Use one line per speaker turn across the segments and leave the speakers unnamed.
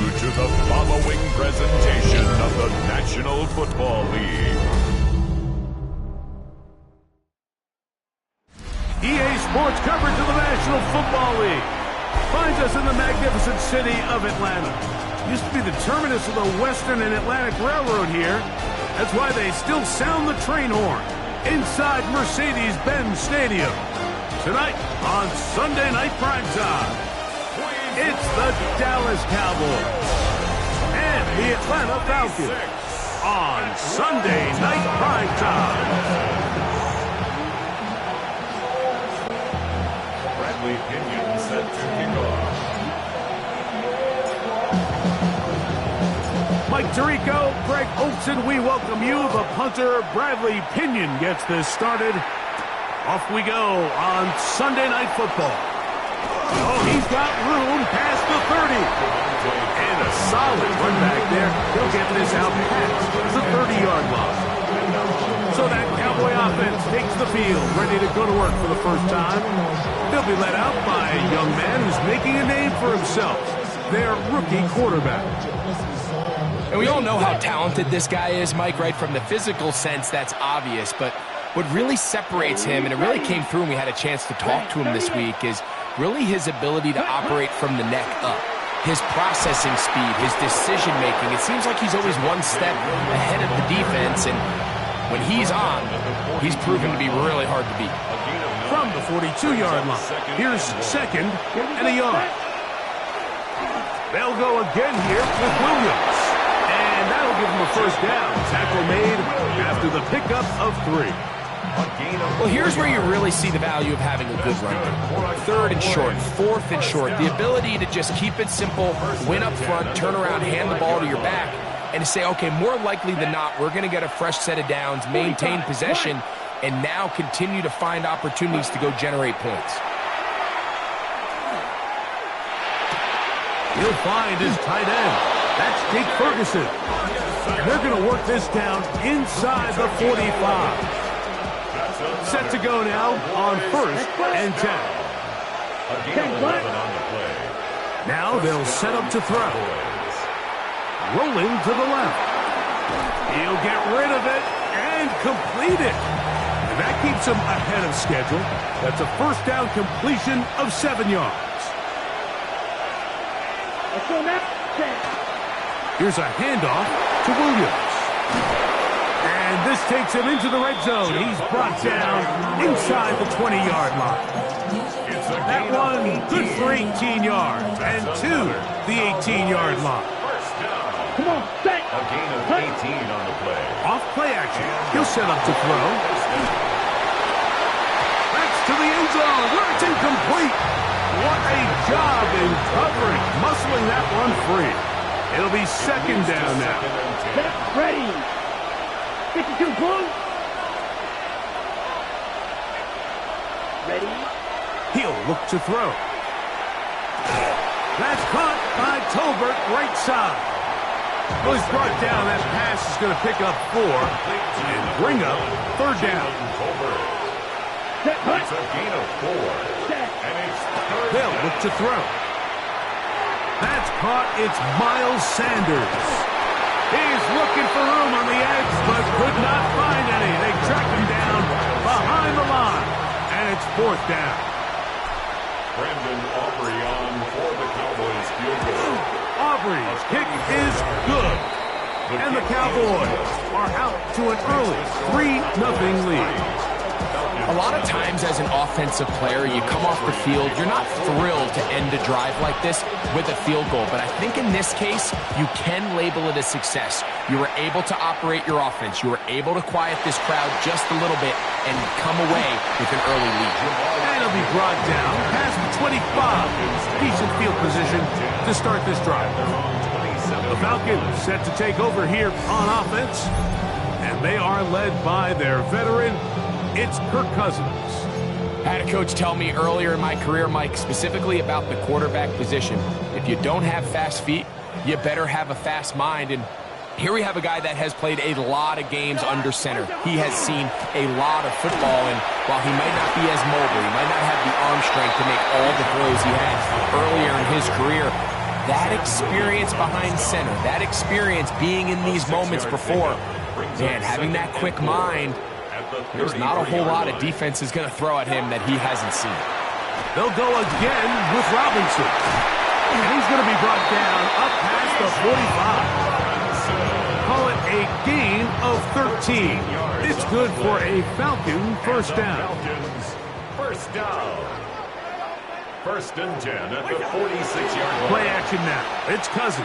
to the following presentation of the National Football League.
EA Sports coverage of the National Football League finds us in the magnificent city of Atlanta. Used to be the terminus of the Western and Atlantic Railroad here. That's why they still sound the train horn inside Mercedes-Benz Stadium. Tonight on Sunday Night Primetime, it's the Dallas Cowboys and the Atlanta Falcons on Sunday Night Primetime.
Pinion set to kick off.
Mike Tirico, Greg Olson, we welcome you. The punter, Bradley Pinion, gets this started. Off we go on Sunday Night Football. Oh, he's got room past the 30. And a solid run back there. He'll get this out past the 30-yard line. So that Cowboy offense takes the field, ready to go to work for the first time. They'll be led out by a young man who's making a name for himself, their rookie quarterback.
And we all know how talented this guy is, Mike, right? From the physical sense, that's obvious. But what really separates him, and it really came through when we had a chance to talk to him this week, is really his ability to operate from the neck up. His processing speed, his decision-making. It seems like he's always one step ahead of the defense, and when he's on, he's proven to be really hard to beat.
From the 42-yard line, here's second and a yard. They'll go again here with Williams. And that'll give him a first down. Tackle made after the pickup of 3.
Well, here's where you really see the value of having a good run game. Third and short, fourth and short. The ability to just keep it simple, win up front, turn around, hand the ball to your back, and to say, okay, more likely than not, we're going to get a fresh set of downs, maintain possession, and now continue to find opportunities to go generate points.
He'll find his tight end. That's Jake Ferguson. They're going to work this down inside the 45. Set to go now on first and 10. Now they'll set up to throw. Rolling to the left. He'll get rid of it and complete it. And that keeps him ahead of schedule. That's a first down completion of 7 yards. Here's a handoff to Williams. And this takes him into the red zone. He's brought down inside the 20-yard line. That one good for 18 yards and to the 18-yard line.
Come on, set. A gain of 18 on the play.
Off play action. He'll set up to throw. That's to the end zone where it's incomplete. What a job in covering, muscling that one free. It'll be second down now.
Set, ready. 52 blue. Ready.
He'll look to throw. That's caught by Tolbert, right side. Well, he's brought down. That pass is going to pick up 4 and bring up third down.
It's a gain of 4. And it's
They'll look to throw. That's caught. It's Miles Sanders. He's looking for room on the edge, but could not find any. They track him down behind the line, and it's fourth down.
Brandon Aubrey on for the Cowboys field goal.
Aubrey's kick is good. And the Cowboys are out to an early 3-0 lead.
A lot of times as an offensive player, you come off the field, you're not thrilled to end a drive like this with a field goal. But I think in this case, you can label it a success. You were able to operate your offense. You were able to quiet this crowd just a little bit and come away with an early lead.
And it'll be brought down past the 25. Decent field position to start this drive. The Falcons set to take over here on offense. And they are led by their veteran, it's Kirk Cousins.
I had a coach tell me earlier in my career, Mike, specifically about the quarterback position. If you don't have fast feet, you better have a fast mind. And here we have a guy that has played a lot of games under center. He has seen a lot of football, and while he might not be as mobile, he might not have the arm strength to make all the throws he had earlier in his career, That experience behind center, that experience being in these moments before, man, having that quick mind, there's not a whole lot of defense is going to throw at him that he hasn't seen.
They'll go again with Robinson. And he's going to be brought down up past the 45. Call it a gain of 13. It's good for a Falcon first down.
First down. First and 10 at the 46-yard line.
Play action now. It's Cousins.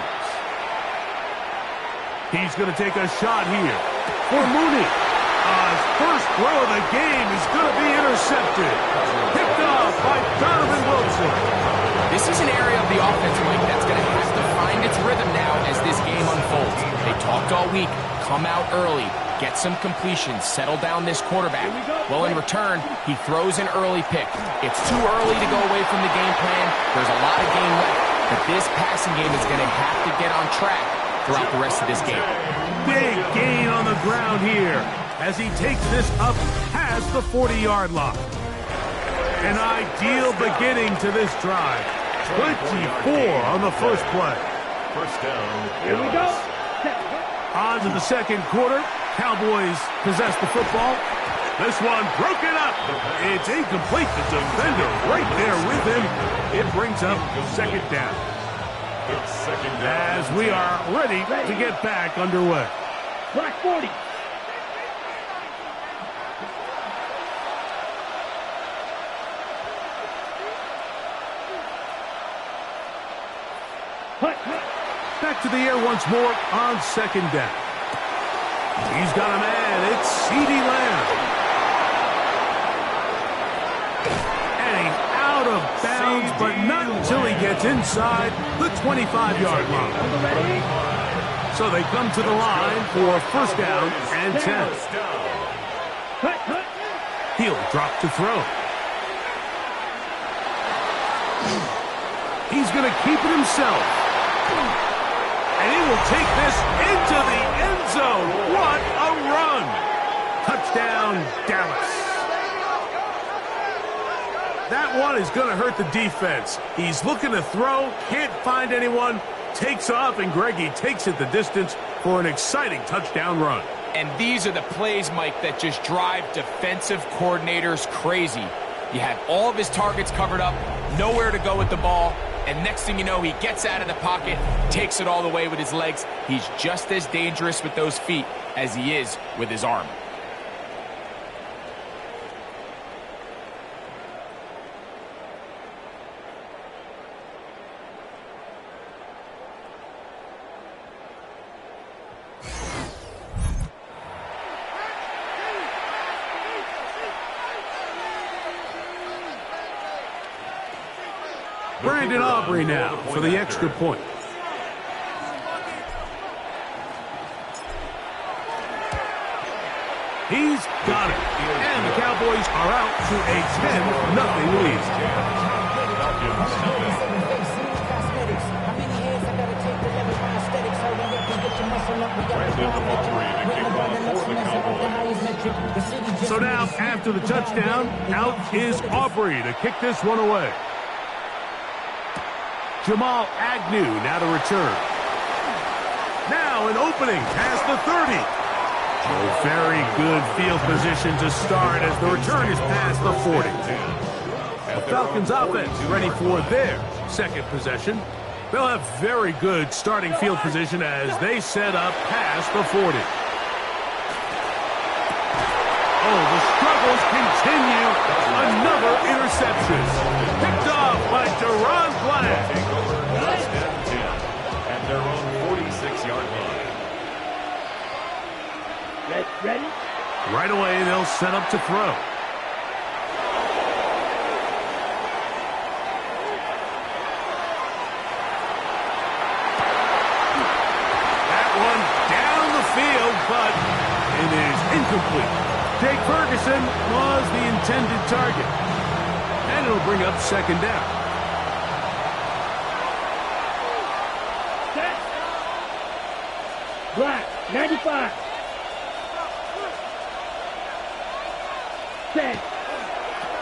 He's going to take a shot here for Mooney. His first throw of the game is going to be intercepted. Picked off by Donovan Wilson.
This is an area of the offense, Mike, that's going to have to find its rhythm now as this game unfolds. They talked all week, come out early, get some completions, settle down this quarterback. Well, in return, he throws an early pick. It's too early to go away from the game plan. There's a lot of game left, but this passing game is going to have to get on track throughout the rest of this game.
Big gain on the ground here as he takes this up past the 40-yard line. An ideal beginning to this drive. 24 on the first play.
First down.
Here we go.
On to the second quarter. Cowboys possess the football. This one broken up. It's incomplete. The defender right there with him. It brings up second down. As we are ready to get back underway.
Black 40.
Back to the air once more on second down. He's got a man. It's CeeDee Lamb. And he's out of bounds, but not until he gets inside the 25-yard line. So they come to the line for first down and 10. He'll drop to throw. He's going to keep it himself. And he will take this into the end zone. What a run. Touchdown, Dallas. That one is going to hurt the defense. He's looking to throw, can't find anyone, takes off, and Greggy takes it the distance for an exciting touchdown run.
And these are the plays, Mike, that just drive defensive coordinators crazy. You have all of his targets covered up, nowhere to go with the ball, and next thing you know, he gets out of the pocket, takes it all the way with his legs. He's just as dangerous with those feet as he is with his arm.
Brandon Aubrey now for the extra point. He's got it. And the Cowboys are out to a 10-0 lead. So now, after the touchdown, out is Aubrey to kick this one away. Jamal Agnew now to return. Now an opening past the 30. A very good field position to start as the return is past the 40. The Falcons offense ready for their second possession. They'll have very good starting field position as they set up past the 40. Oh, the struggles continue. Another interception. Picked off by Deron Black.
At their own 46-yard line.
Ready?
Right away, they'll set up to throw. That one down the field, but it is incomplete. Jake Ferguson was the intended target. And it'll bring up second down.
Set. Black, 95. Set.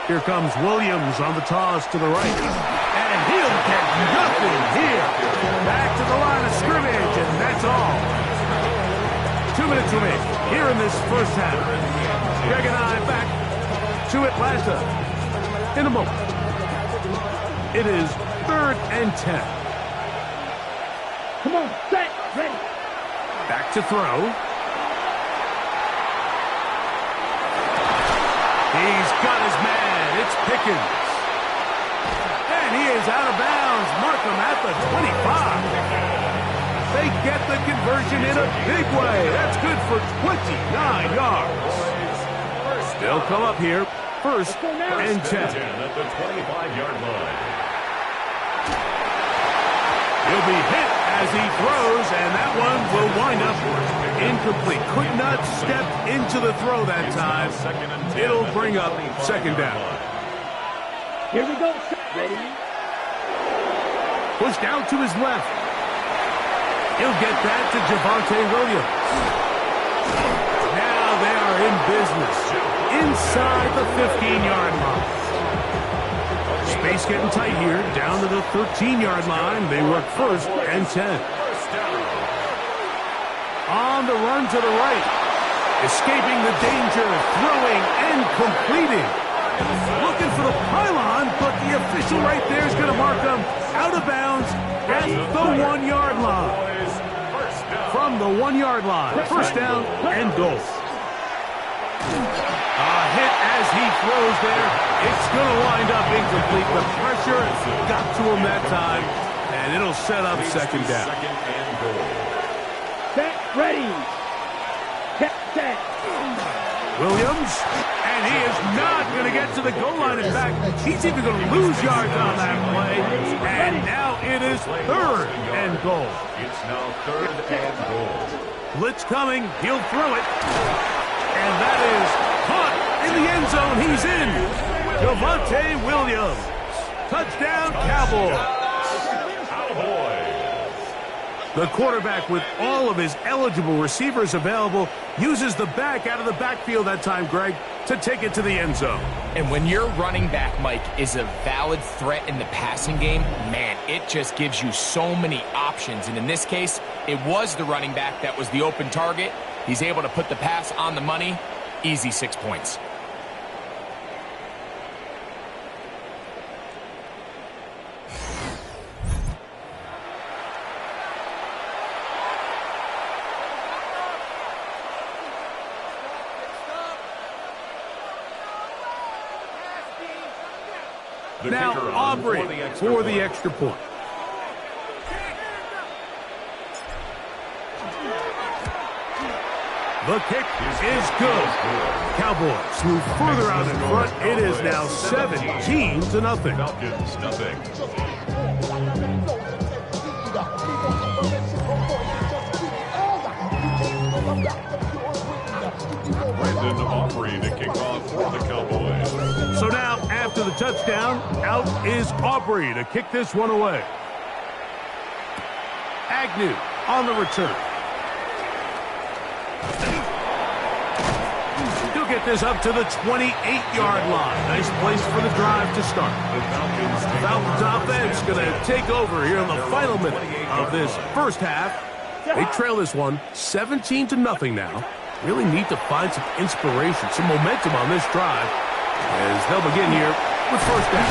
Here comes Williams on the toss to the right. And he'll get nothing here. minutes remaining here in this first half. Greg and I back to Atlanta in a moment. It is 3rd and 10.
Come on, set, ready.
Back to throw. He's got his man. It's Pickens. And he is out of bounds. Mark him at the 25. They get the conversion in a big way. That's good for 29 yards. They'll come up here. 1st and 10.
At the 25-yard line.
He'll be hit as he throws, and that one will wind up incomplete. Could not step into the throw that time. It'll bring up 2nd down.
Here we go. Ready?
Pushed out to his left. He'll get that to Javonte Williams. Now they are in business inside the 15-yard line. Space getting tight here, down to the 13-yard line. They work 1st and 10. On the run to the right. Escaping the danger, throwing and completing. Looking for the pylon, but the official right there is going to mark him out of bounds at the 1-yard line. From the 1-yard line, 1st down and goal. A hit as he throws there. It's going to wind up incomplete. The pressure got to him that time, and it'll set up 2nd down.
Set, ready. Set.
Williams, and he is not going to get to the goal line. In fact, he's even going to lose yards on that play. And now it is 3rd and goal.
It's now 3rd and goal.
Blitz coming. He'll throw it. And that is caught in the end zone. He's in. Javonte Williams. Touchdown, Cowboys. The quarterback, with all of his eligible receivers available, uses the back out of the backfield that time, Greg, to take it to the end zone.
And when your running back, Mike, is a valid threat in the passing game, man, it just gives you so many options. And in this case, it was the running back that was the open target. He's able to put the pass on the money. Easy 6 points.
Now Aubrey for the extra point. The kick is good. Cowboys move further out in front. It is now 17-0.
Falcons, nothing. Brandon Aubrey to kick off for the Cowboys.
So now, after the touchdown, out is Aubrey to kick this one away. Agnew on the return. He'll get this up to the 28-yard line. Nice place for the drive to start. The Falcons offense going to take over here in the final minute of this first half. They trail this one 17-0 now. Really need to find some inspiration, some momentum on this drive as they'll begin here with 1st down.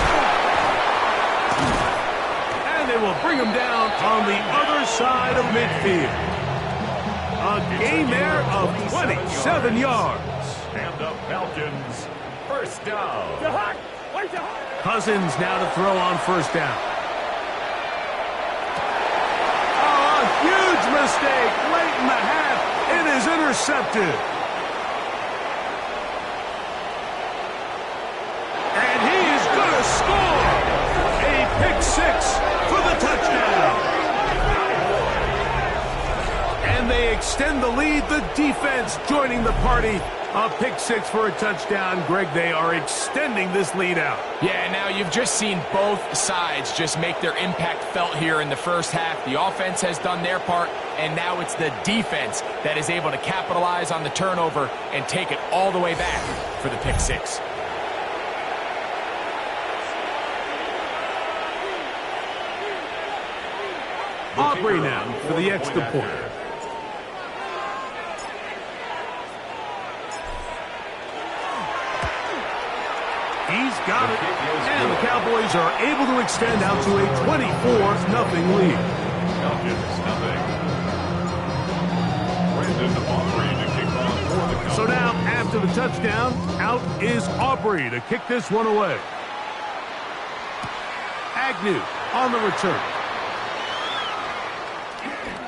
And they will bring him down on the other side of midfield. A gain there of 27 yards.
And the Falcons, 1st down.
Cousins now to throw on 1st down. Oh, a huge mistake late in the half. It is intercepted. And he is going to score. A pick 6 for the touchdown. And they extend the lead. The defense joining the party. A pick 6 for a touchdown. Greg, they are extending this lead out.
Yeah, now you've just seen both sides just make their impact felt here in the first half. The offense has done their part, and now it's the defense that is able to capitalize on the turnover and take it all the way back for the pick 6.
Aubrey now for the extra point. He's got it. And the Cowboys are able to extend out to a 24-0 lead.
Falcons, nothing. Brandon Aubrey to kick off for the Cowboys.
So now, after the touchdown, out is Aubrey to kick this one away. Agnew on the return.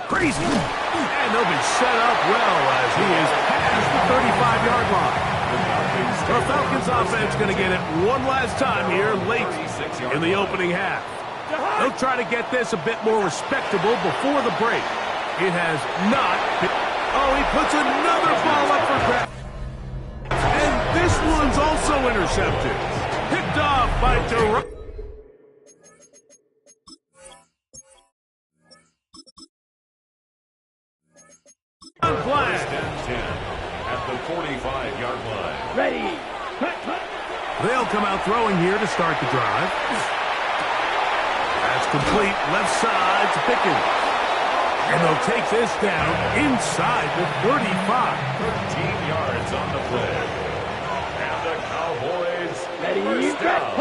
Crazy. And they'll be set up well as he is past the 35-yard line. The Falcons offense going to get it one last time here late in the opening half. They'll try to get this a bit more respectable before the break. It has not been... Oh, he puts another ball up for grabs. And this one's also intercepted. Picked off by Durant.
First and 10 at the 45-yard line.
Ready. Cut.
They'll come out throwing here to start the drive. That's complete left side to Pickens. And they'll take this down inside the 35.
13 yards on the play. And the Cowboys first down.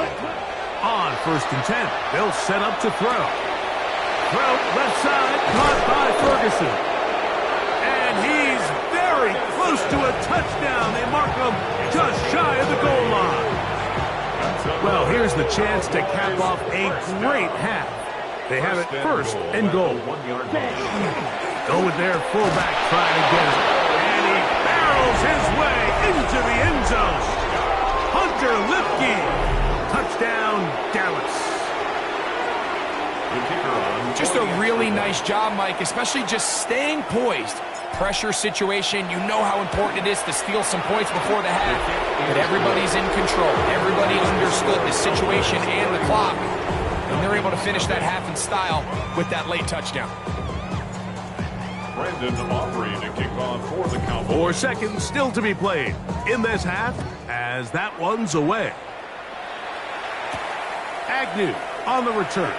On first and 10, they'll set up to throw. Throw left side, caught by Ferguson. And he's very close to a touchdown. They mark him just shy of the goal line. Well, here's the chance to cap off a great half. They have it first and goal. Go with their fullback trying to get it. And he barrels his way into the end zone. Hunter Lipke. Touchdown, Dallas.
Just a really nice job, Mike, especially just staying poised. Pressure situation, you know how important it is to steal some points before the half. But everybody's in control. Everybody understood the situation and the clock. And they're able to finish that half in style with that late touchdown.
Brandon Aubrey to kick off for the Cowboys.
4 seconds still to be played in this half as that one's away. Agnew on the return.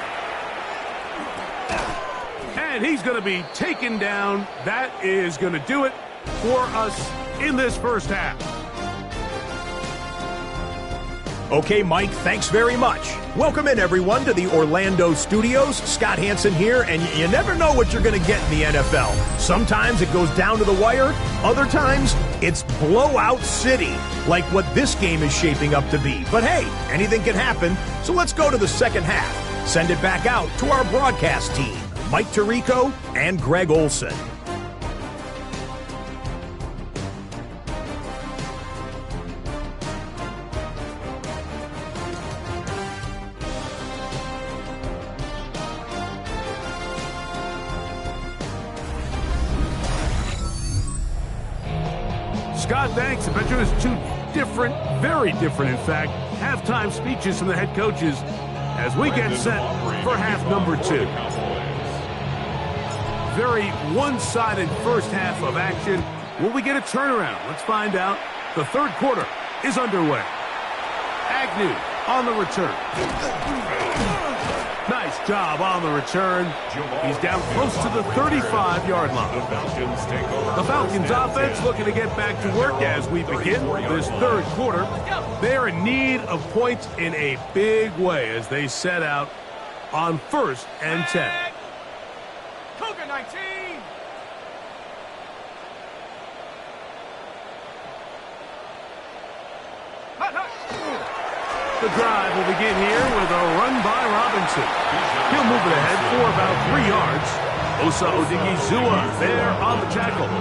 And he's going to be taken down. That is going to do it for us in this first half.
Okay, Mike, thanks very much. Welcome in, everyone, to the Orlando studios. Scott Hansen here, and you never know what you're going to get in the NFL. Sometimes it goes down to the wire. Other times, it's blowout city, like what this game is shaping up to be. But hey, anything can happen, so let's go to the second half. Send it back out to our broadcast team, Mike Tirico and Greg Olson.
Scott, thanks. I bet you there's two different, very different, in fact, halftime speeches from the head coaches as we get set for half number 2. Very one-sided first half of action. Will we get a turnaround? Let's find out. The third quarter is underway. Agnew on the return. Nice job on the return. He's down close to the 35-yard line. The Falcons offense looking to get back to work as we begin this third quarter. They are in need of points in a big way as they set out on first and 10.
Cougar 19.
The drive will begin here with a run by Robinson. He'll move it ahead for about 3 yards. Osa Odigizua there on the tackle.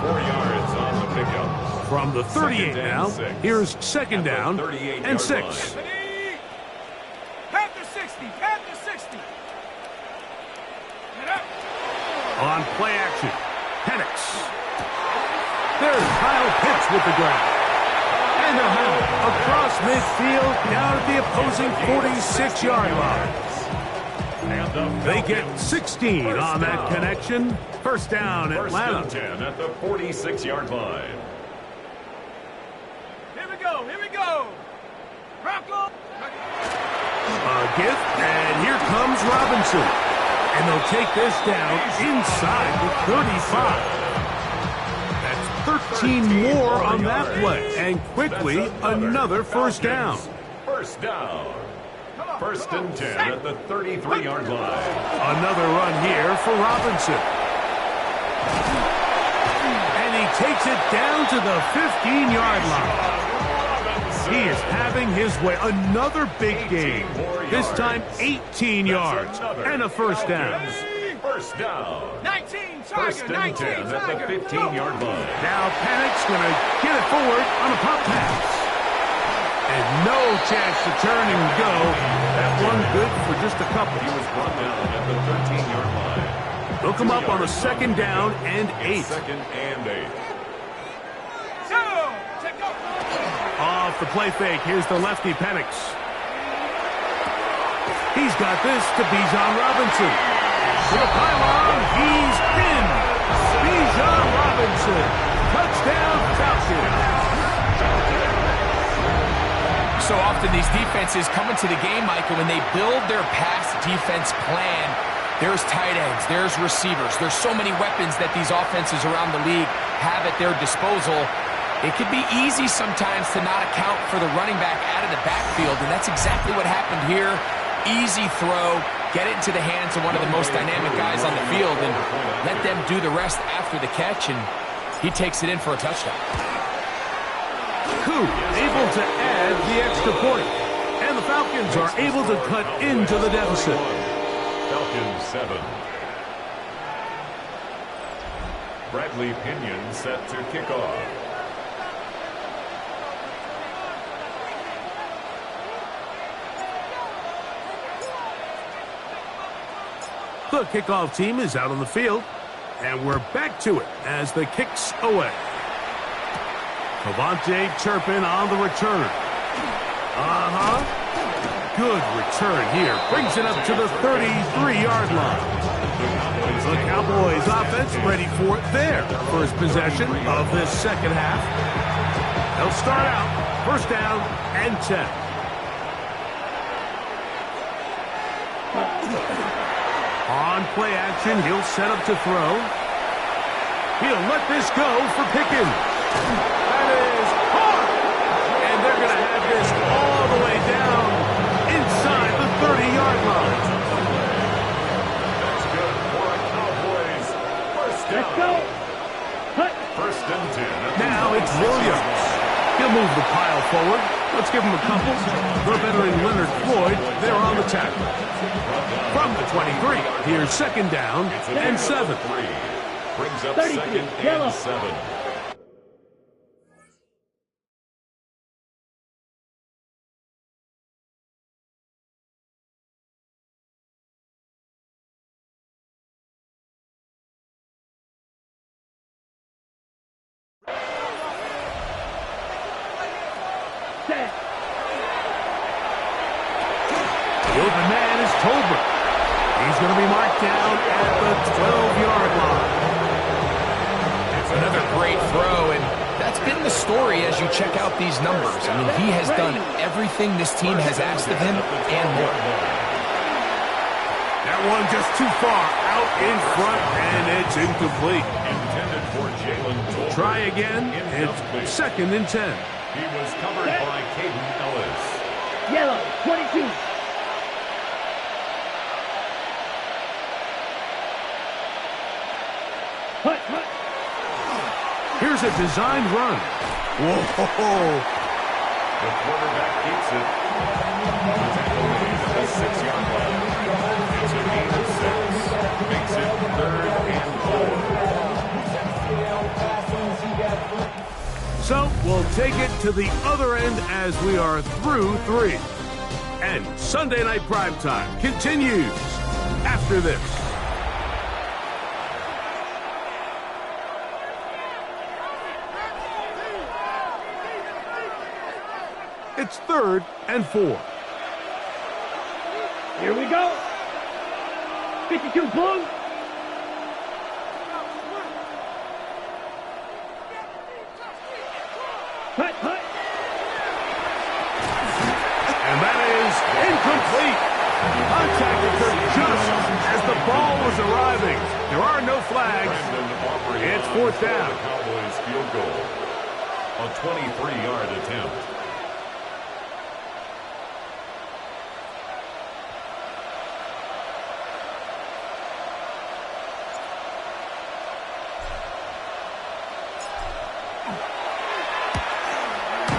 4 yards on the pickup.
From the 38 now, here's second down and 6.
Panther 60, Panther 60.
On play action, Penix. There's Kyle Pitts with the grab. And they'll have it across midfield down at the opposing 46-yard line. They get 16 on that connection. First down, Atlanta.
First and 10 at the 46-yard line.
Here we go. Bronco.
A gift, and here comes Robinson. And they'll take this down inside the 35. That's 13 more on that play. And quickly, another first down.
First down. First and 10 at the 33-yard line.
Another run here for Robinson. And he takes it down to the 15-yard line. He is having his way. Another big game. This time 18 yards and a first down.
First down. 19, First and 10 at the 15-yard line.
Now Panic's going to get it forward on a pop pass. And no chance to turn and go. That one good for just a couple.
He was brought down at the 13-yard line.
They'll come up on a second down and 8.
Second and 8.
Off the play fake. Here's the lefty, Penix. He's got this to Bijan Robinson. To the pylon. He's in. Bijan Robinson. Touchdown, Falcons.
So often these defenses come into the game, Michael, when they build their pass defense plan, there's tight ends, there's receivers, there's so many weapons that these offenses around the league have at their disposal. It could be easy sometimes to not account for the running back out of the backfield, and that's exactly what happened here. Easy throw, get it into the hands of one of the most dynamic guys on the field, and let them do the rest after the catch, and he takes it in for a touchdown.
Coup able to add the extra point. And the Falcons are able to cut into the deficit.
Falcons 7. Bradley Pinion set to kick off.
The kickoff team is out on the field. And we're back to it as the kick's away. Cavante Turpin on the return. Good return here. Brings it up to the 33-yard line. The Cowboys offense ready for their first possession of this second half. They'll start out first down and 10. On play action, he'll set up to throw. He'll let this go for Pickens. That is hard. And they're going to have this all the way down inside the 30-yard line.
That's good for a Cowboys first down.
Let's go.
First and 10.
Now it's Williams. He'll move the pile forward. Let's give him a couple. The veteran Leonard Floyd, they're on the tackle. From the 23, here's second down and 7.
Brings up
33,
second
yellow.
and 7.
Set.
The open man is Tolbert. He's going to be marked down at the 12-yard line.
It's another great throw, and that's been the story as you check out these numbers. I mean, he has done everything this team has asked of him and more.
That one just too far out in front, and it's incomplete.
Intended for Jalen Tolbert.
Try again. It's second and 10.
He was covered by Caden Ellis.
Yellow, 22. Hut, hut.
Here's a designed run. Whoa!
The quarterback keeps it. The tackle made at the 6-yard line. It's a gain of 6. Makes it third and 4.
So we'll take it to the other end as we are through 3. And Sunday Night Primetime continues after this. It's 3rd and 4.
Here we go. 52 blue. Hut, hut.
And that is incomplete. Contact occurred just as the ball was is arriving. There are no flags. It's fourth down.
Cowboys field goal. A 23-yard attempt.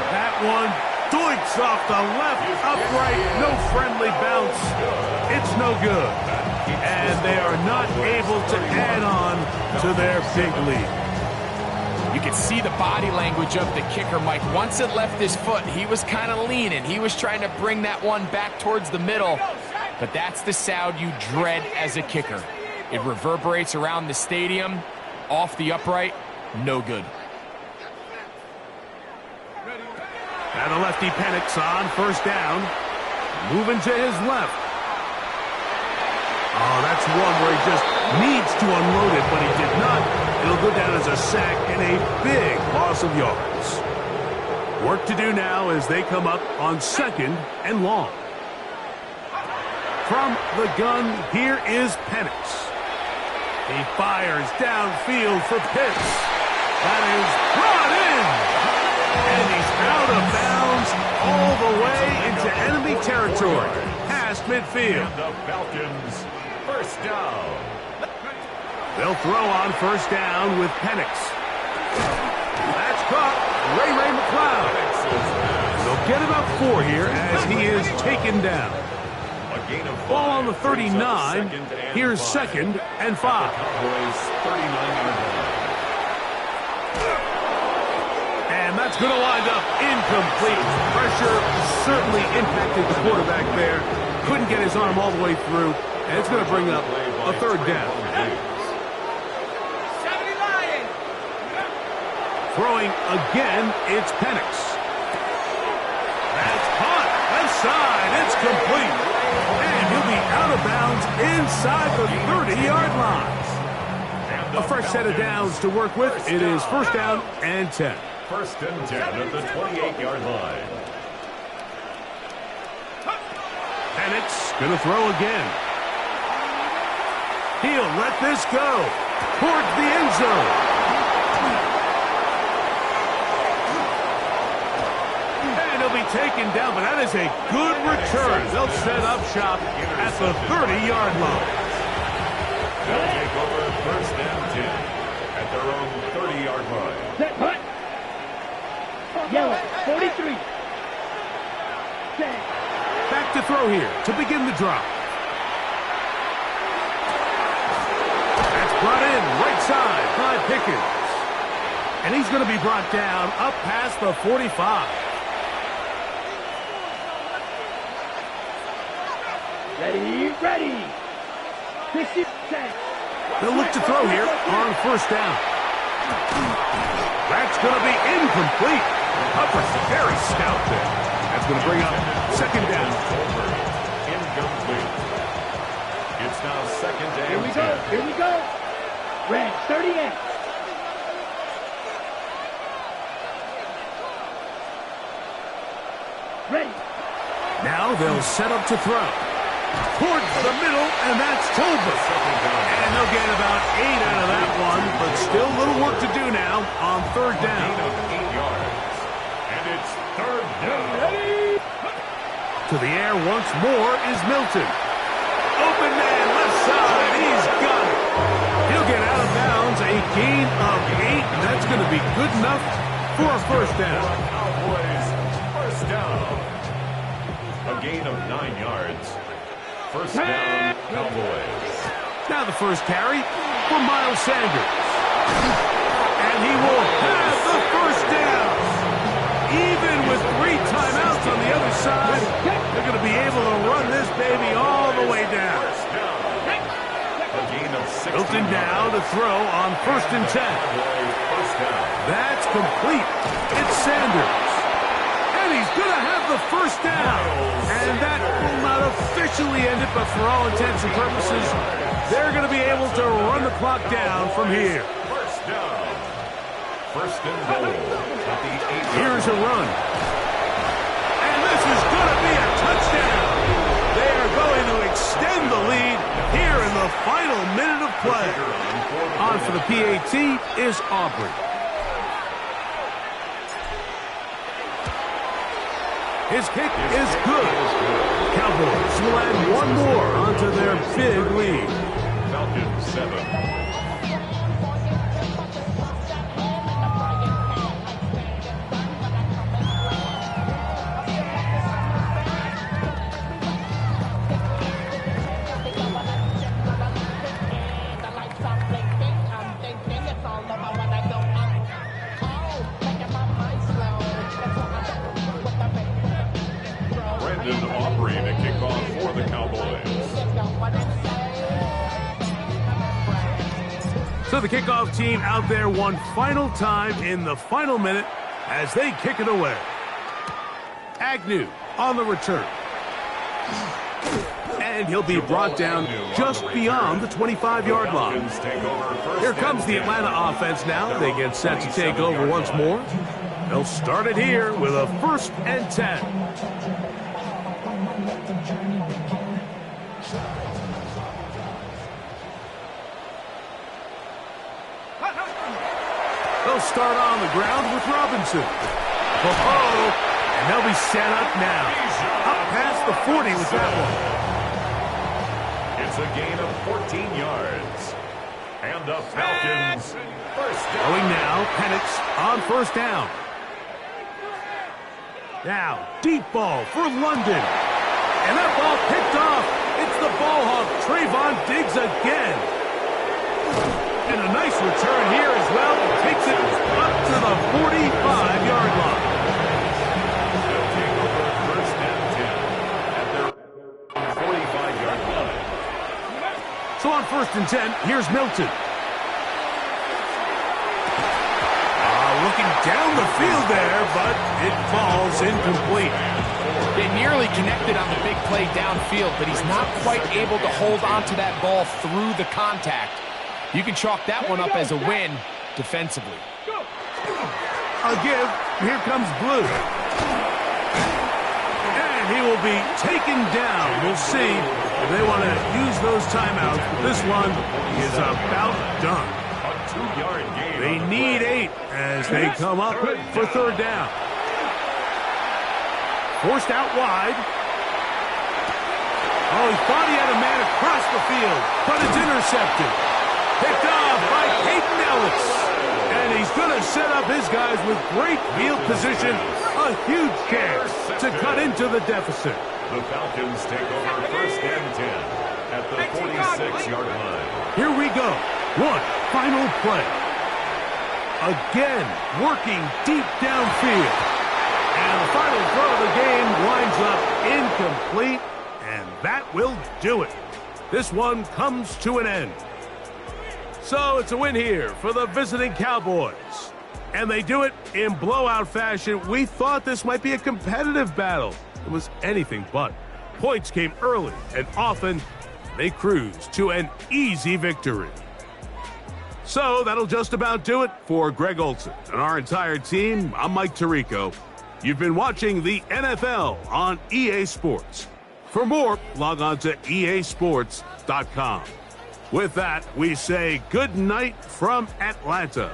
That one doinks off the left upright. No friendly bounce. It's no good. And they are not able to add on to their big lead.
You could see the body language of the kicker, Mike. Once it left his foot, he was kind of leaning. He was trying to bring that one back towards the middle. But that's the sound you dread as a kicker. It reverberates around the stadium, off the upright, no good.
Now the lefty Penix on first down. Moving to his left. Oh, that's one where he just needs to unload it, but he did not. It'll go down as a sack and a big loss of yards. Work to do now as they come up on second and long. From the gun, here is Penix. He fires downfield for Pitts. That is brought in. And he's out of bounds all the way into enemy territory. Past midfield.
And the Falcons, first down.
They'll throw on first down with Penix. That's caught. Ray McLeod. They'll get about 4 here as he is taken down. Ball on the 39. Here's second and 5. And that's going to wind up incomplete. Pressure certainly impacted the quarterback there. Couldn't get his arm all the way through. And it's going to bring up a third down. Throwing again, it's Penix. That's caught. Left side. It's complete. And he'll be out of bounds inside the 30-yard line. A fresh set of downs to work with. It is first down and 10.
First and 10 at the 28-yard line.
Penix going to throw again. He'll let this go towards the end zone. And he'll be taken down, but that is a good return. They'll set up shop at the 30-yard line.
They'll take over first and 10 at their own 30-yard line.
Set, hut. Yellow, 43. Set.
Back to throw here to begin the drive. That's brought in right side by Pickens. And he's going to be brought down up past the 45.
Ready. 60 set.
They'll look to throw here on first down. That's going to be incomplete. Up a very stout there. That's going to bring up second down.
Incomplete. It's now second down.
Here we go. Red, 38. Ready.
Now they'll set up to throw. Towards the middle, and that's Tolbert. And they'll get about 8 out of that one, but still a little work to do now on third down.
Gain of 8 yards. And it's third down.
To the air once more is Milton. Open man, left side, he's got it. He'll get out of bounds, a gain of 8, and that's going to be good enough for a first down.
Cowboys, first down. A gain of 9 yards. First down, Cowboys.
Now the first carry for Miles Sanders. And he will have the first down. Even with 3 timeouts on the other side, they're going to be able to run this baby all the way down.
First down. A gain of 6.
Hilton now to throw on first and 10.
First down.
That's complete. It's Sanders. And he's going to have the first down. And that will not officially end it, but for all intents and purposes, they're going to be able to run the clock down from here.
First down. First and goal at the 8.
Here's a run. And this is going to be a touchdown. They are going to extend the lead here in the the final minute of play. On for the PAT is Aubrey. His kick is good. Cowboys will add one more onto their big lead.
Falcons 7. Aubrey to kick off for the Cowboys.
So the kickoff team out there one final time in the final minute as they kick it away. Agnew on the return. And he'll be brought down just beyond the 25-yard line. Here comes the Atlanta offense now. They get set to take over once more. They'll start it here with a 1st and 10. They'll start on the ground with Robinson. And they'll be set up now. Up past the 40 with that one.
It's a gain of 14 yards. And the Falcons first down.
Going now, Penix on 1st down. Now, deep ball for London. And that ball picked off. It's the ball hawk, Trayvon Diggs again. And a nice return here as well. Takes it up to the 45-yard line.
They'll take over 1st and 10 at their 45-yard line.
So on 1st and 10, here's Milton. Looking down the field there, but it falls incomplete.
They nearly connected on the big play downfield, but he's not quite able to hold onto that ball through the contact. You can chalk that one up as a win defensively.
A give. Here comes Blue. And he will be taken down. We'll see if they want to use those timeouts. But this one is about done.
A 2-yard gain.
They need 8 as they come up for 3rd down. Forced out wide. Oh, he thought he had a man across the field, but it's intercepted. Picked off by Peyton Ellis. And he's going to set up his guys with great field position. A huge chance to cut into the deficit.
The Falcons take over 1st and 10 at the 46-yard line.
Here we go. One final play. Again, working deep downfield. And the final throw of the game winds up incomplete. And that will do it. This one comes to an end. So it's a win here for the visiting Cowboys. And they do it in blowout fashion. We thought this might be a competitive battle. It was anything but. Points came early and often. They cruised to an easy victory. So that'll just about do it for Greg Olson and our entire team. I'm Mike Tirico. You've been watching the NFL on EA Sports. For more, log on to easports.com. With that, we say good night from Atlanta.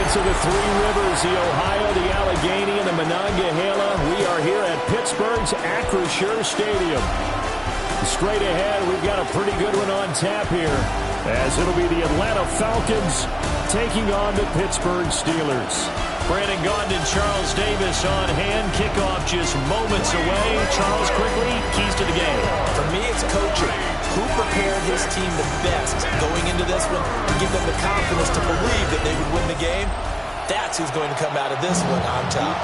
inhabitants of the Three Rivers, the Ohio, the Allegheny, and the Monongahela, we are here at Pittsburgh's Acrisure Stadium. Straight ahead, we've got a pretty good one on tap here, as it'll be the Atlanta Falcons taking on the Pittsburgh Steelers. Brandon Gaudin and Charles Davis on hand. Kickoff just moments away. Charles, quickly, keys to the game.
For me, it's coaching. Who prepared his team the best going into this one to give them the confidence to believe that they would win the game? That's who's going to come out of this one on top.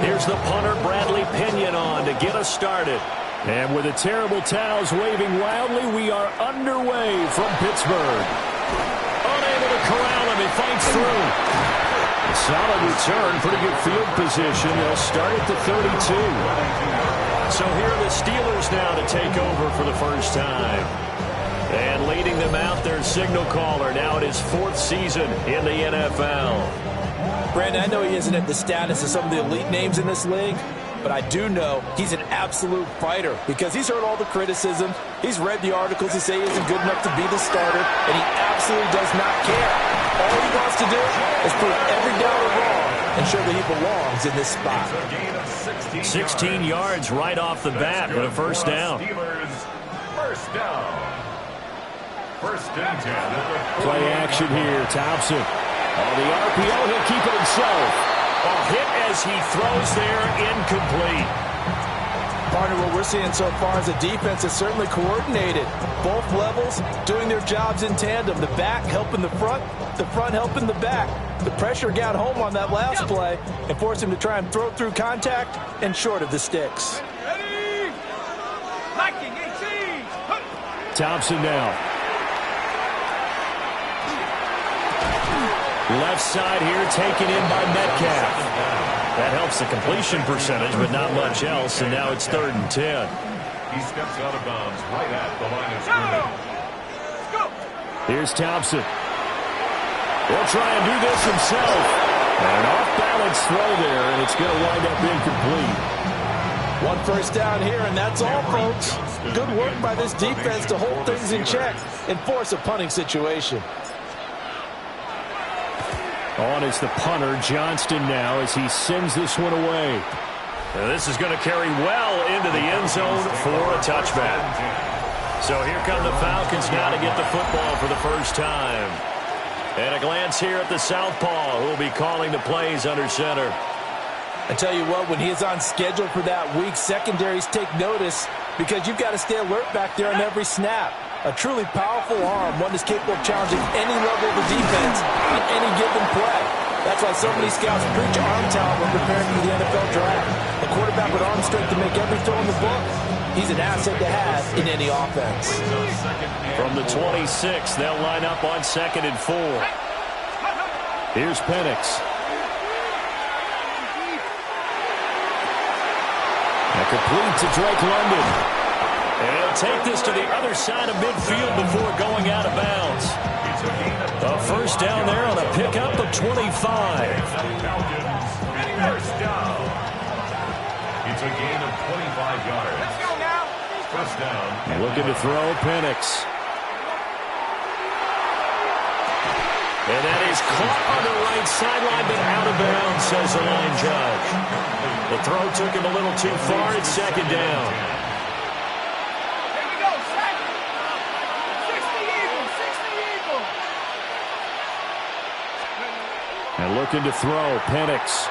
Here's the punter, Bradley Pinion, on to get us started. And with the terrible towels waving wildly, we are underway from Pittsburgh. Unable to corral him, he fights through. A solid return, pretty good field position. They'll start at the 32. So here are the Steelers now to take over for the first time. And leading them out, their signal caller, now in his 4th season in the NFL.
Brandon, I know he isn't at the status of some of the elite names in this league, but I do know he's an absolute fighter because he's heard all the criticism. He's read the articles that say he isn't good enough to be the starter, and he absolutely does not care. All he wants to do is prove every doubter wrong and show that he belongs in this spot.
16 yards right off the bat with a first down.
First down. First and 10.
Play action here. Thompson. On the RPO, he'll keep it himself. A hit as he throws there, incomplete.
Partner, what we're seeing so far is the defense is certainly coordinated. Both levels doing their jobs in tandem. The back helping the front helping the back. The pressure got home on that last play and forced him to try and throw through contact and short of the sticks.
Thompson now. Left side here taken in by Metcalf. That helps the completion percentage, but not much else, and now it's 3rd and 10.
He steps out of bounds right at the line of scrimmage.
Here's Thompson. He'll try and do this himself. An off-balance throw there, and it's going to wind up incomplete.
One first down here, and that's all, folks. Good work by this defense to hold things in check and force a punting situation.
On is the punter, Johnston, now as he sends this one away. Now this is going to carry well into the end zone for a touchback. So here come the Falcons now to get the football for the first time. And a glance here at the southpaw, who will be calling the plays under center.
I tell you what, when he is on schedule for that week, secondaries take notice because you've got to stay alert back there on every snap. A truly powerful arm, one that's capable of challenging any level of the defense on any given play. That's why so many scouts preach arm talent when preparing for the NFL draft. A quarterback with arm strength to make every throw in the book, he's an asset to have in any offense.
From the 26, they'll line up on 2nd and 4. Here's Penix. A complete to Drake London. And he'll take this to the other side of midfield before going out of bounds. A first down there on a pickup of 25.
First down. It's a gain of 25 yards. Let's go now. First down.
Looking to throw, Penix. And that is caught on the right sideline, but out of bounds, says the line judge. The throw took him a little too far. It's 2nd down. And looking to throw, Penix.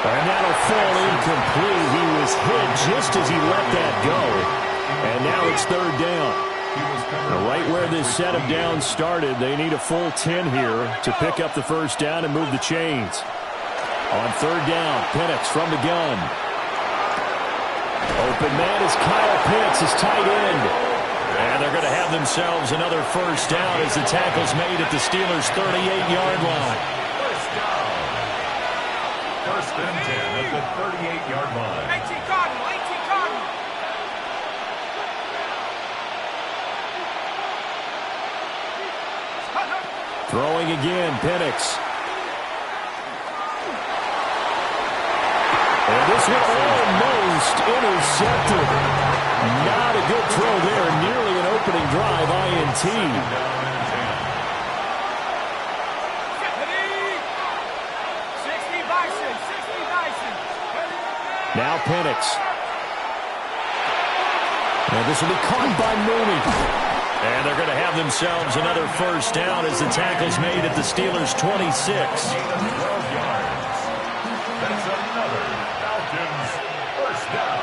And that'll fall incomplete. He was hit just as he let that go. And now it's 3rd down. Now right where this set of downs started, they need a full 10 here to pick up the first down and move the chains. On 3rd down, Penix from the gun. Open man is Kyle Pitts, his tight end. And they're going to have themselves another first down as the tackle's made at the Steelers' 38-yard line.
First down. First and 10 at the 38-yard line.
18 Cardinal, 18 Cardinal.
Throwing again, Penix. And this one almost intercepted. Not a good throw there. Nearly an opening drive, INT.
60 Bison.
Now Penix. And this will be caught by Mooney. And they're going to have themselves another first down as the tackle's made at the Steelers' 26.
That's another Falcons first down.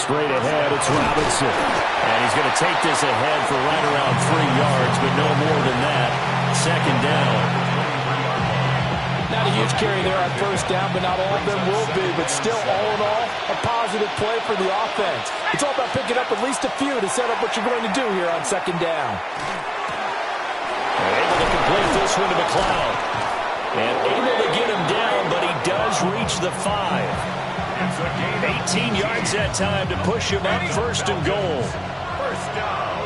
Straight ahead, it's Robinson. And he's going to take this ahead for right around 3 yards, but no more than that. Second down.
Not a huge carry there on first down, but not all of them will be. But still, all in all, a positive play for the offense. It's all about picking up at least a few to set up what you're going to do here on second down.
Able to complete this one to McLeod. And able to get him down, but he does reach the 5. 18 yards that time to push him up. First and goal.
First down.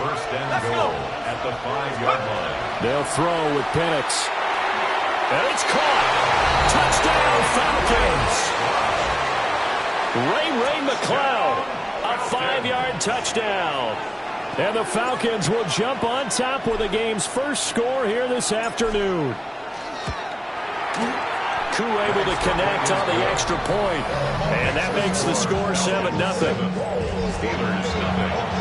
First and goal at the 5-yard line.
They'll throw with Penix. And it's caught. Touchdown, Falcons. Ray McLeod. A 5-yard touchdown. And the Falcons will jump on top with the game's first score here this afternoon. Koo able to connect on the extra point. And that makes the score 7-0.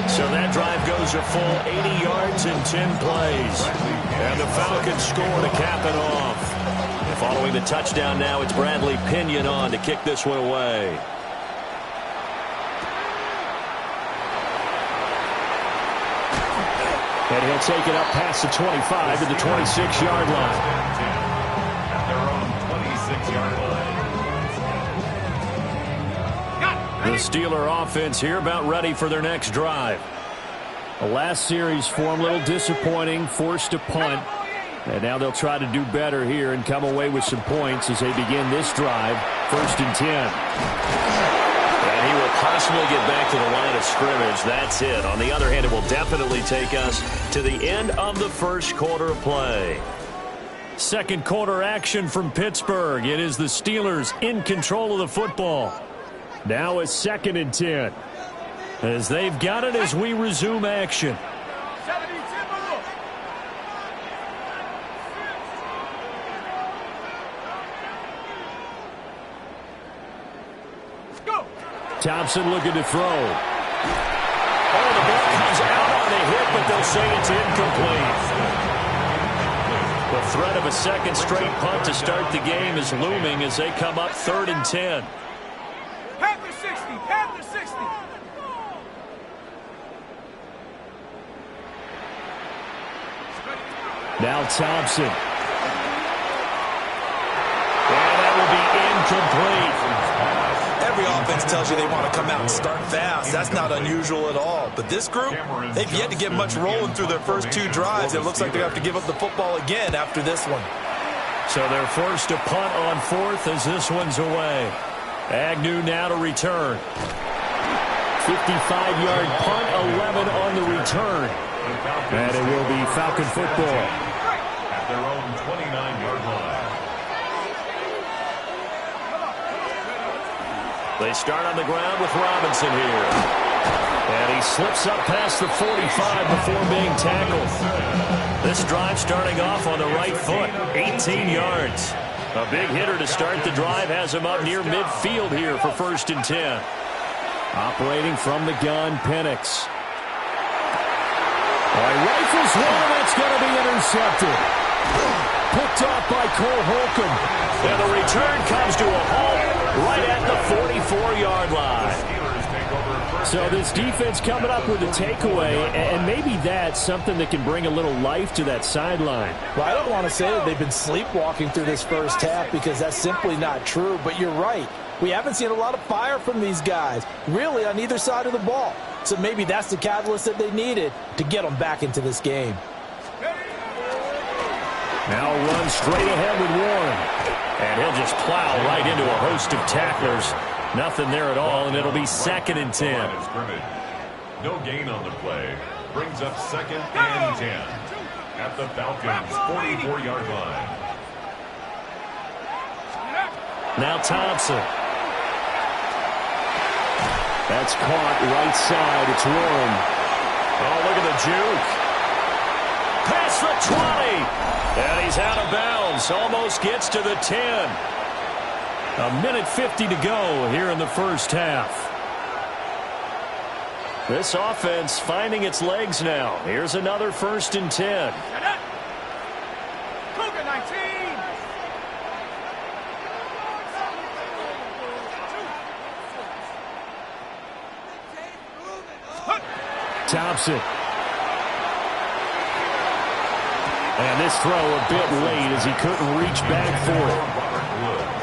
So that drive goes a full 80 yards in 10 plays. And the Falcons score to cap it off. Following the touchdown now, it's Bradley Pinion on to kick this one away. And he'll take it up past the 25 to the 26-yard line.
At their own 26-yard line.
The Steeler offense here about ready for their next drive. The last series for them a little disappointing, forced a punt. And now they'll try to do better here and come away with some points as they begin this drive. First and 10.
And he will possibly get back to the line of scrimmage. That's it. On the other hand, it will definitely take us to the end of the first quarter of play.
Second quarter action from Pittsburgh. It is the Steelers in control of the football. Now it's second and 10. As they've got it as we resume action. Thompson looking to throw.
Oh, the ball comes out on the hit, but they'll say it's incomplete.
The threat of a second straight punt to start the game is looming as they come up 3rd and 10.
Panther 60. Panther 60.
Now Thompson. And that will be incomplete.
Every offense tells you they want to come out and start fast. That's not unusual at all. But this group, they've yet to get much rolling through their first 2 drives. It looks like they have to give up the football again after this one.
So they're forced to punt on 4th as this one's away. Agnew now to return. 55-yard punt, 11 on the return. And it will be Falcon football.
At their own 29-yard line.
They start on the ground with Robinson here.
And he slips up past the 45 before being tackled. This drive starting off on the right foot, 18 yards. A big hitter to start the drive has him up near midfield here for 1st and 10. Operating from the gun, Penix. Rifles one, that's going to be intercepted. Picked off by Cole Holcomb.
And the return comes to a halt right at the 44-yard line.
So this defense coming up with a takeaway, and maybe that's something that can bring a little life to that sideline.
Well, I don't want to say that they've been sleepwalking through this first half because that's simply not true, but you're right. We haven't seen a lot of fire from these guys, really on either side of the ball. So maybe that's the catalyst that they needed to get them back into this game.
Now run straight ahead with Warren. And he'll just plow right into a host of tacklers. Nothing there at all, and it'll be 2nd and 10.
No gain on the play. Brings up 2nd and 10 at the Falcons' 44-yard line.
Now Thompson. That's caught right side. It's Warren.
Oh, look at the juke. Past the 20. And he's out of bounds. Almost gets to the 10.
A minute 50 to go here in the first half.
This offense finding its legs now. Here's another 1st and 10.
Cougar 19.
Thompson. And this throw a bit late as he couldn't reach back for it.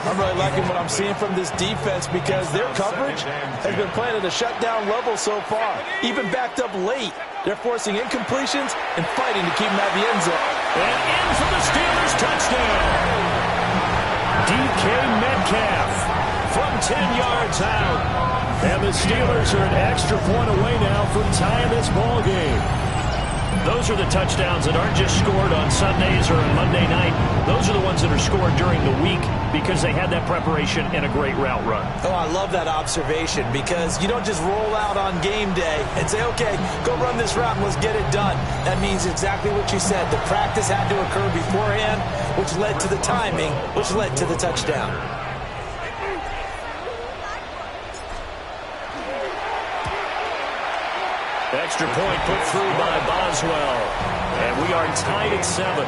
I'm really liking what I'm seeing from this defense because their coverage has been playing at a shutdown level so far. Even backed up late, they're forcing incompletions and fighting to keep them at the end zone.
And in for the Steelers touchdown. DK Metcalf from 10 yards out. And the Steelers are an extra point away now from tying this ball game.
Those are the touchdowns that aren't just scored on Sundays or on Monday night. Those are the ones that are scored during the week because they had that preparation and a great route run.
Oh, I love that observation because you don't just roll out on game day and say, okay, go run this route and let's get it done. That means exactly what you said. The practice had to occur beforehand, which led to the timing, which led to the touchdown.
Extra point put through by Boswell. And we are tied at 7.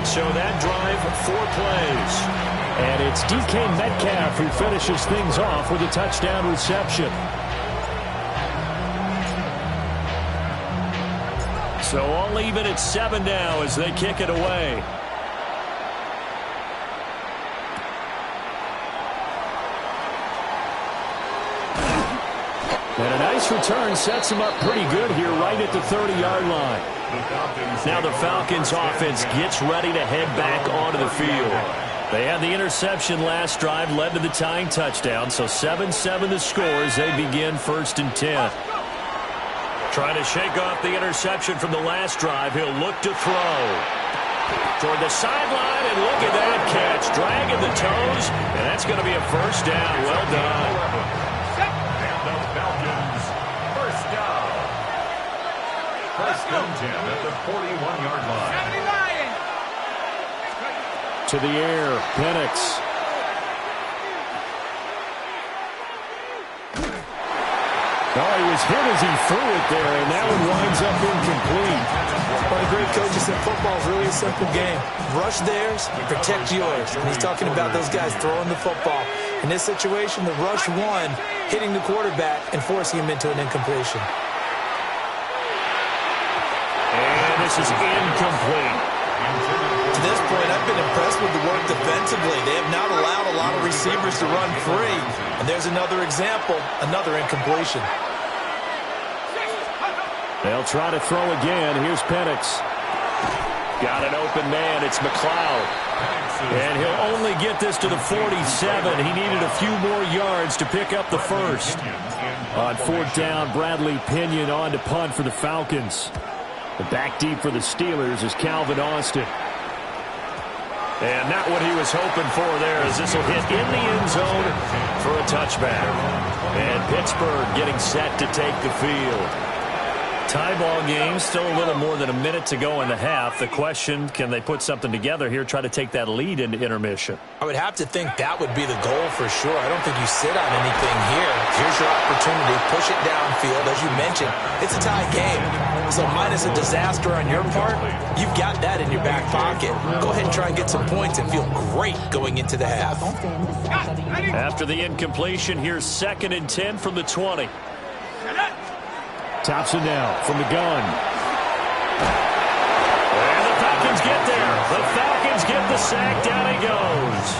So that drive, 4 plays.
And it's DK Metcalf who finishes things off with a touchdown reception.
So all even at 7 now as they kick it away.
And a nice return sets him up pretty good here right at the 30-yard line.
Now the Falcons offense gets ready to head back onto the field. They had the interception last drive, led to the tying touchdown, so 7-7 the score as they begin 1st and 10. Trying to shake off the interception from the last drive. He'll look to throw. Toward the sideline, and look at that catch. Dragging the toes, and that's going to be a 1st down. Well done.
First and 10 at the 41-yard line.
To the air, Penix. Oh, he was hit as he threw it there, and that one winds up incomplete.
One of the great coaches in football is really a simple game. Rush theirs, protect yours. And he's talking about those guys throwing the football. In this situation, the rush one, hitting the quarterback and forcing him into an incompletion.
This is incomplete.
To this point, I've been impressed with the work defensively. They have not allowed a lot of receivers to run free. And there's another example, another incompletion.
They'll try to throw again. Here's Penix.
Got an open man. It's McLeod.
And he'll only get this to the 47. He needed a few more yards to pick up the 1st. On 4th down, Bradley Pinion on to punt for the Falcons. The back deep for the Steelers is Calvin Austin.
And not what he was hoping for there, as this will hit in the end zone for a touchback. And Pittsburgh getting set to take the field. Tie ball game, still a little more than a minute to go in the half. The question, can they put something together here, try to take that lead into intermission?
I would have to think that would be the goal for sure. I don't think you sit on anything here. Here's your opportunity. Push it downfield. As you mentioned, it's a tie game. So minus a disaster on your part, you've got that in your back pocket. Go ahead and try and get some points and feel great going into the half.
After the incompletion, here's 2nd and 10 from the 20.
Thompson now from the gun.
And the Falcons get there. The Falcons get the sack. Down he goes.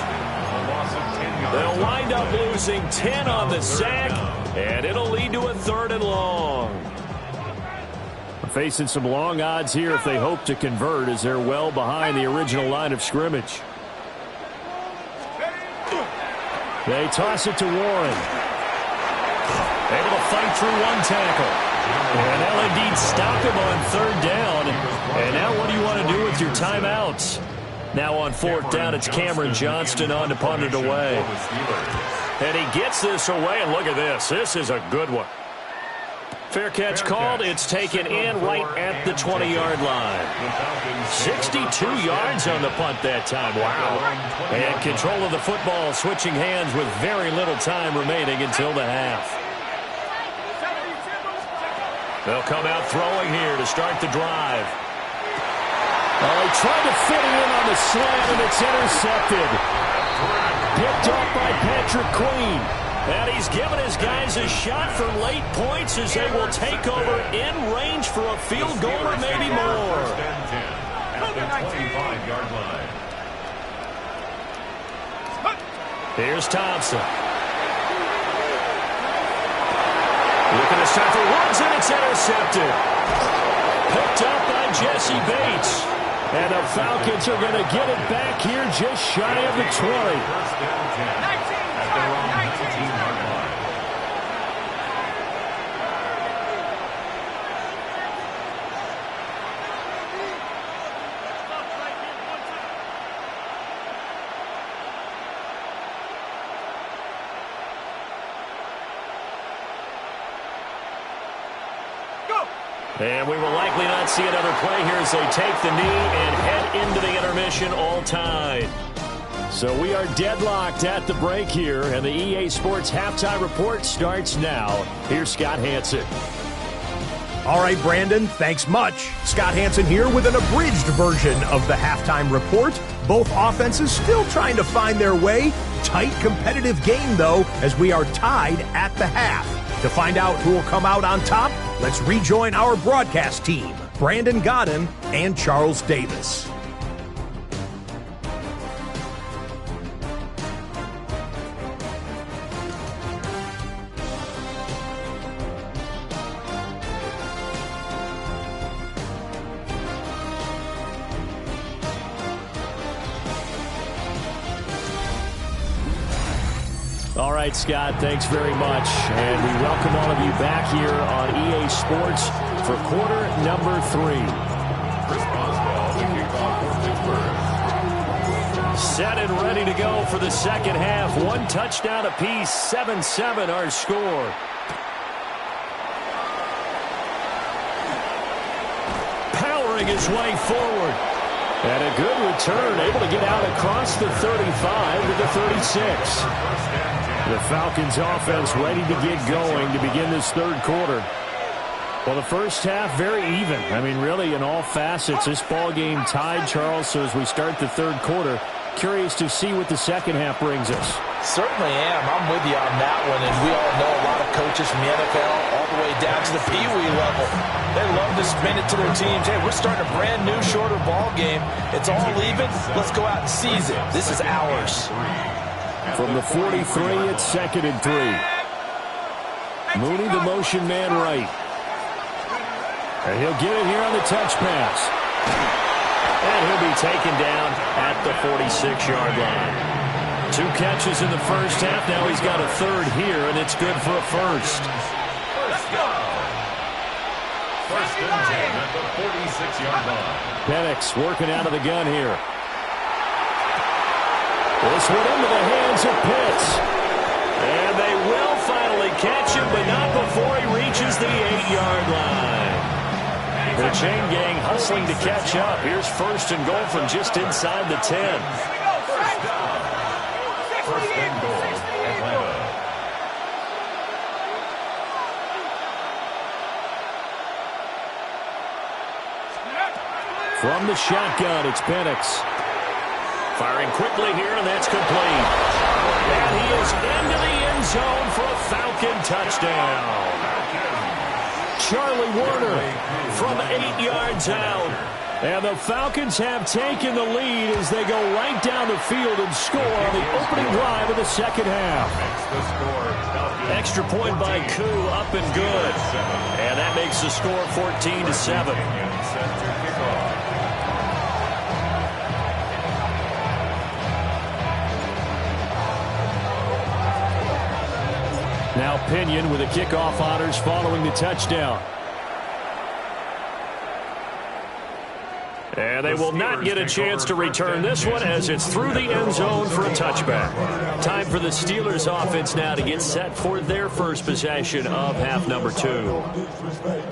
They'll wind up losing 10 on the sack, and it'll lead to a 3rd and long.
Facing some long odds here if they hope to convert, as they're well behind the original line of scrimmage. They toss it to Warren.
Able to fight through one tackle. And they'll indeed stop him on third down. And now what do you want to do with your timeouts? Now on fourth down, it's Cameron Johnston on to punt it away. And he gets this away, and look at this. This is a good one. Fair catch called. It's taken in right at the 20-yard line. 62 yards on the punt that time. Wow. And control of the football, switching hands with very little time remaining until the half. They'll come out throwing here to start the drive.
Oh, he tried to fit it in on the slant, and it's intercepted. Picked off by Patrick Queen.
And he's given his guys a shot for late points as they will take over in range for a field goal or maybe more.
At the 25-yard line.
Here's Thompson. Looking to start for Woods, and it's intercepted. Picked up by Jesse Bates.
And the Falcons are going to get it back here just shy of the 20.
First down 10. At their own 19-yard line.
And we will likely not see another play here as they take the knee and head into the intermission all tied.
So we are deadlocked at the break here, and the EA Sports Halftime Report starts now. Here's Scott Hanson.
All right, Brandon, thanks much. Scott Hanson here with an abridged version of the Halftime Report. Both offenses still trying to find their way. Tight, competitive game, though, as we are tied at the half. To find out who will come out on top, let's rejoin our broadcast team, Brandon Godden and Charles Davis.
All right, Scott, thanks very much. And we welcome all of you back here on EA Sports for quarter number 3.
Chris Boswell, the kickoff for Pittsburgh.
Set and ready to go for the second half. One touchdown apiece, 7-7 our score. Powering his way forward.
And a good return, able to get out across the 35 to the 36. The Falcons offense ready to get going to begin this third quarter. Well, the first half very even. I mean, really in all facets, this ball game tied, Charles. So as we start the third quarter, curious to see what the second half brings us.
Certainly am. I'm with you on that one. And we all know a lot of coaches from the NFL all the way down to the Pee-wee level. They love to spin it to their teams. Hey, we're starting a brand new, shorter ball game. It's all even. Let's go out and seize it. This is ours.
From the 43, it's 2nd and 3. Mooney, the motion man right. And he'll get it here on the touch pass.
And he'll be taken down at the 46-yard line. 2 catches in the first half. Now he's got a third here, and it's good for a first.
First and 10 at the 46-yard line.
Penix working out of the gun here. This one into the hands of Pitts.
And they will finally catch him, but not before he reaches the 8-yard line. The chain gang hustling to catch up. Here's first and goal from just inside the 10.
First and goal, Atlanta.
From the shotgun, it's Penix.
Firing quickly here, and that's complete. And he is into the end zone for a Falcon touchdown.
Charlie Warner
From 8 yards out.
And the Falcons have taken the lead as they go right down the field and score on the opening drive of the second half.
Extra point by Koo, up and good. And that makes the score 14-7.
Now Pinion with the kickoff honors following the touchdown. And they will not get a chance to return this one as it's through the end zone for a touchback. Time for the Steelers offense now to get set for their first possession of half number 2.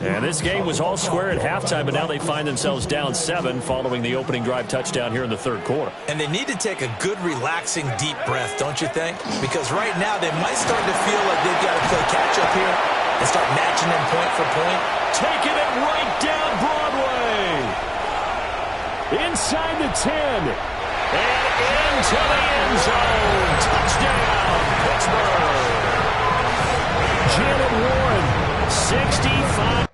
And this game was all square at halftime, but now they find themselves down 7 following the opening drive touchdown here in the third quarter.
And they need to take a good, relaxing, deep breath, don't you think? Because right now they might start to feel like they've got to play catch-up here and start matching them point for point.
Taking it right down Broadway. Inside the 10. And into the end zone. Touchdown, Pittsburgh. Janet Warren, 65